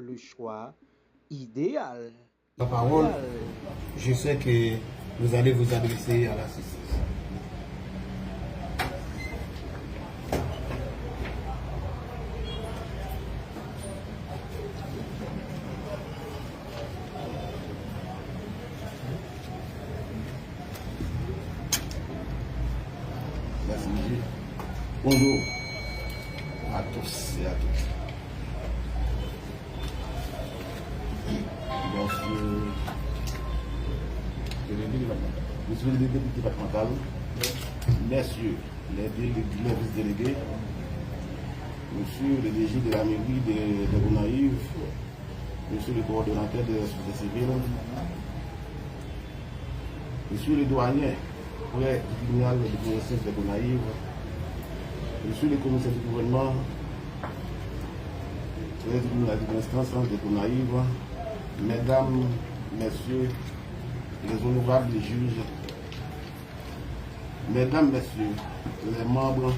le choix idéal. La parole, je sais que vous allez vous adresser à la justice. Merci, monsieur. Bonjour à tous et à toutes. Monsieur le délégué départemental, messieurs les vice-délégués, monsieur le DG de la mairie de Gonaïves, monsieur le coordonnateur de la société civile, monsieur le douanier près du tribunal de PSF de Gonaïves, monsieur le commissaire du gouvernement, près du tribunal de l'instance de Gonaïves, mesdames, messieurs, les honorables juges, mesdames, messieurs, les membres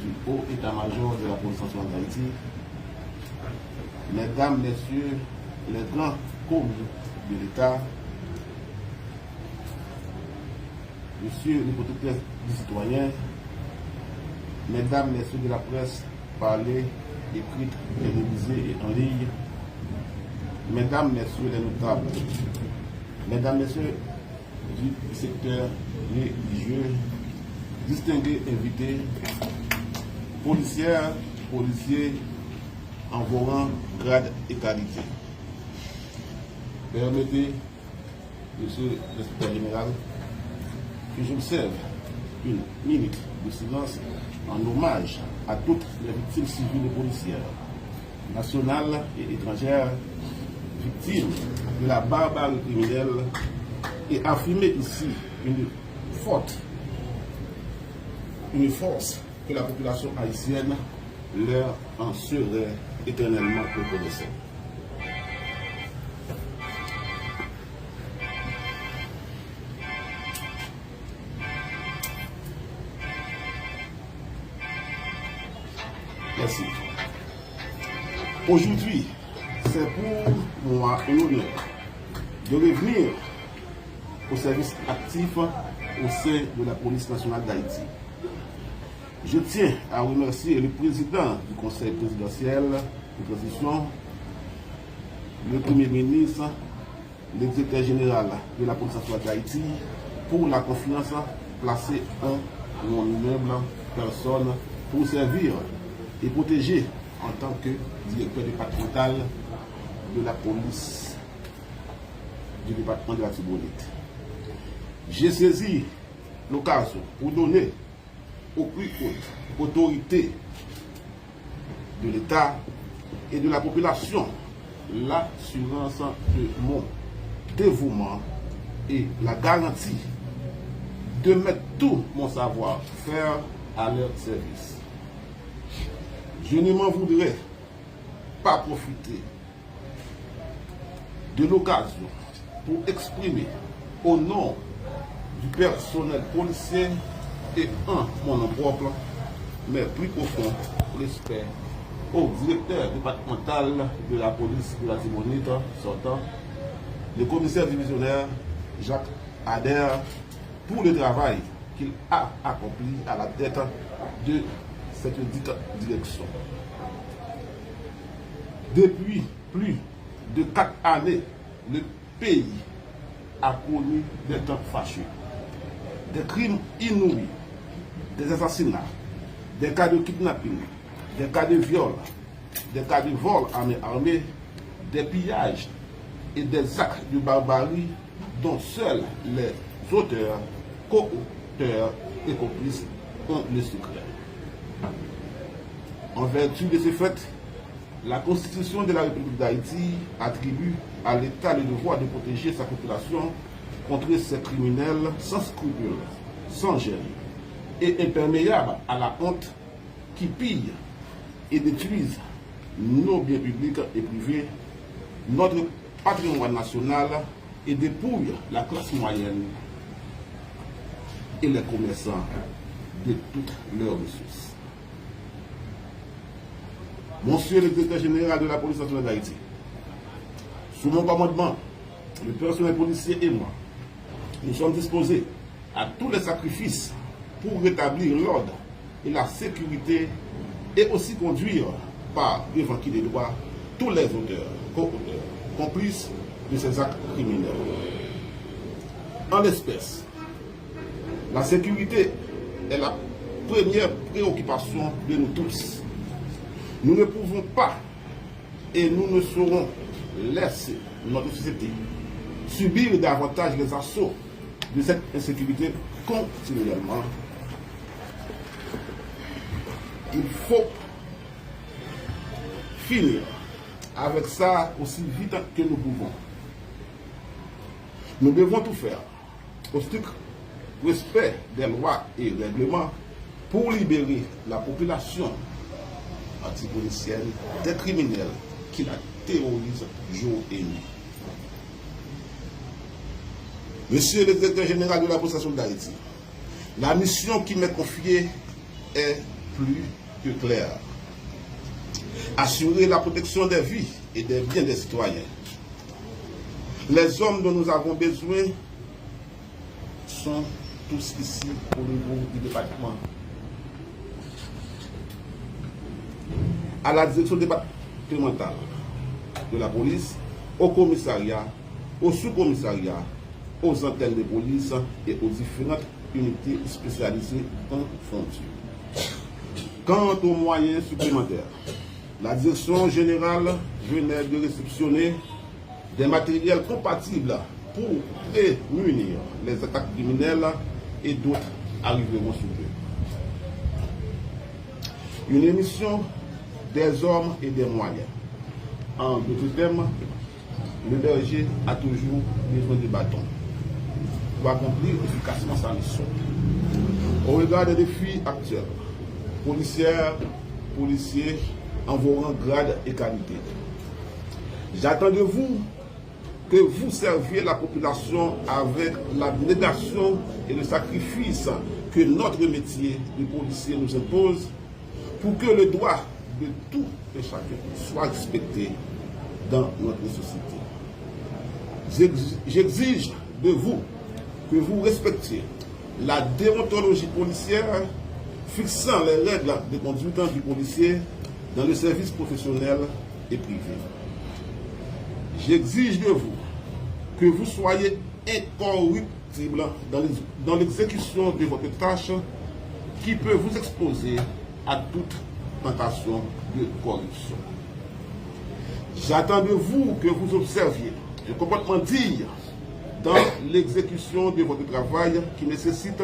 du haut état-major de la police nationale d'Haïti, mesdames, messieurs, les grands commis de l'État, messieurs les protecteurs du citoyen, mesdames, messieurs de la presse parlée, écrite, télévisée et en ligne, mesdames, messieurs les notables, mesdames, messieurs du secteur religieux, distingués invités, policières, policiers, en vos rangs, grades et qualités. Permettez, monsieur l'inspecteur général, que j'observe une minute de silence en hommage à toutes les victimes civiles et policières, nationales et étrangères, victimes de la barbarie criminelle, et affirmer ici une force que la population haïtienne leur en serait éternellement reconnaissante. Merci. Aujourd'hui, c'est pour moi un honneur de revenir au service actif au sein de la police nationale d'Haïti. Je tiens à remercier le président du conseil présidentiel de transition, le premier ministre, le directeur général de la police nationale d'Haïti pour la confiance placée en mon humble personne pour servir et protéger en tant que directeur départemental de la police du département de la Tibonite. J'ai saisi l'occasion pour donner aux plus hautes autorités de l'État et de la population l'assurance de mon dévouement et la garantie de mettre tout mon savoir-faire à leur service. Je ne m'en voudrais pas profiter de l'occasion pour exprimer au nom du personnel policier et en mon nom propre, mais plus profond respect au directeur départemental de la police de la Tibonite sortant, le commissaire divisionnaire Jacques Adair, pour le travail qu'il a accompli à la tête de cette dite direction. Depuis plus de 4 années, le pays a connu des temps fâcheux, des crimes inouïs, des assassinats, des cas de kidnapping, des cas de viol, des cas de vol à main armée, des pillages et des actes de barbarie dont seuls les auteurs, co-auteurs et complices ont le secret. En vertu de ces faits, la Constitution de la République d'Haïti attribue à l'État le devoir de protéger sa population contre ces criminels sans scrupules, sans gêne et imperméables à la honte qui pillent et détruisent nos biens publics et privés, notre patrimoine national et dépouillent la classe moyenne et les commerçants de toutes leurs ressources. Monsieur le directeur général de la police nationale d'Haïti, Sous mon commandement, le personnel policier et moi, nous sommes disposés à tous les sacrifices pour rétablir l'ordre et la sécurité et aussi conduire par devant qui des droits tous les auteurs, co-auteurs, complices de ces actes criminels. En l'espèce, la sécurité est la première préoccupation de nous tous. Nous ne pouvons pas et nous ne saurons laisser notre société subir davantage les assauts de cette insécurité continuellement. Il faut finir avec ça aussi vite que nous pouvons. Nous devons tout faire au strict respect des lois et règlements pour libérer la population antipolicienne des criminels qui la terrorisent jour et nuit. Monsieur le directeur général de la police nationale d'Haïti, la mission qui m'est confiée est plus que claire. Assurer la protection des vies et des biens des citoyens. Les hommes dont nous avons besoin sont tous ici au niveau du département. À la direction départementale de la police, au commissariat, au sous-commissariat, aux antennes de police et aux différentes unités spécialisées confondues. Quant aux moyens supplémentaires, la direction générale venait de réceptionner des matériels compatibles pour prémunir les attaques criminelles et d'autres arriveront sous peu. Une émission des hommes et des moyens. En d'autres termes, le berger a toujours besoin de bâtons pour accomplir efficacement sa mission. Au regard des défis actuels, policiers en vos rangs, grades et qualités, j'attends de vous que vous serviez la population avec l'abnégation et le sacrifice que notre métier de policier nous impose pour que le droit de tout et chacun soit respecté dans notre société. J'exige de vous que vous respectiez la déontologie policière fixant les règles de conduite du policier dans le service professionnel et privé. J'exige de vous que vous soyez incorruptible dans l'exécution de votre tâche qui peut vous exposer à toute tentation de corruption. J'attends de vous que vous observiez un comportement digne dans l'exécution de votre travail qui nécessite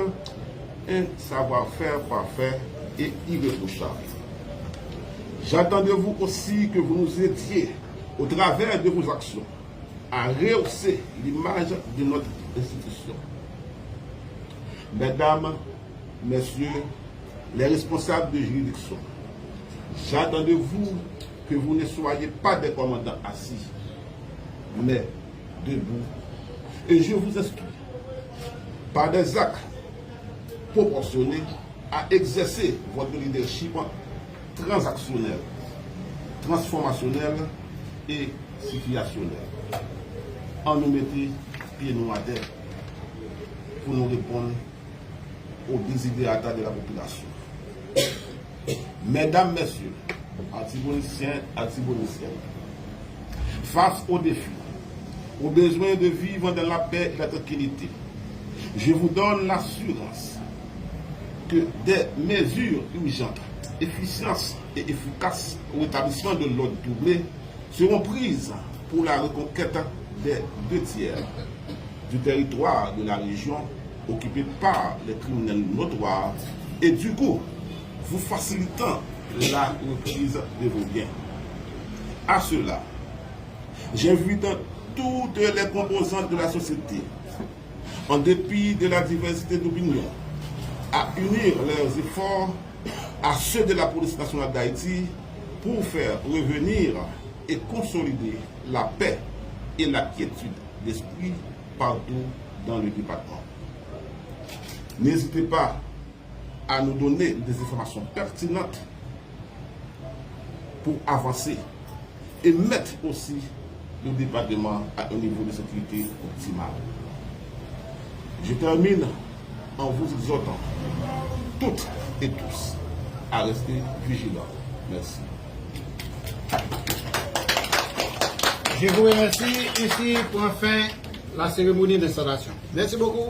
un savoir-faire parfait et irréprochable. J'attends de vous aussi que vous nous aidiez, au travers de vos actions, à rehausser l'image de notre institution. Mesdames, Messieurs, les responsables de juridiction, j'attends de vous que vous ne soyez pas des commandants assis, mais debout. Et je vous instruis, par des actes proportionnés, à exercer votre leadership transactionnel, transformationnel et situationnel. En nous mettant pieds nous à terre pour nous répondre aux désidératas de la population. Mesdames, Messieurs, antiboniciens, antiboniciennes, face aux défis, aux besoins de vivre dans la paix et la tranquillité, je vous donne l'assurance que des mesures urgentes, efficientes et efficaces au rétablissement de l'ordre doublé seront prises pour la reconquête des 2/3 du territoire de la région occupé par les criminels notoires et du coup vous facilitant la reprise de vos biens. À cela, j'invite toutes les composantes de la société, en dépit de la diversité d'opinions, à unir leurs efforts à ceux de la police nationale d'Haïti pour faire revenir et consolider la paix et la quiétude d'esprit partout dans le département. N'hésitez pas à nous donner des informations pertinentes pour avancer et mettre aussi le département à un niveau de sécurité optimal. Je termine en vous exhortant, toutes et tous, à rester vigilants. Merci. Je vous remercie. Ici, pour fin la cérémonie d'installation. Merci beaucoup.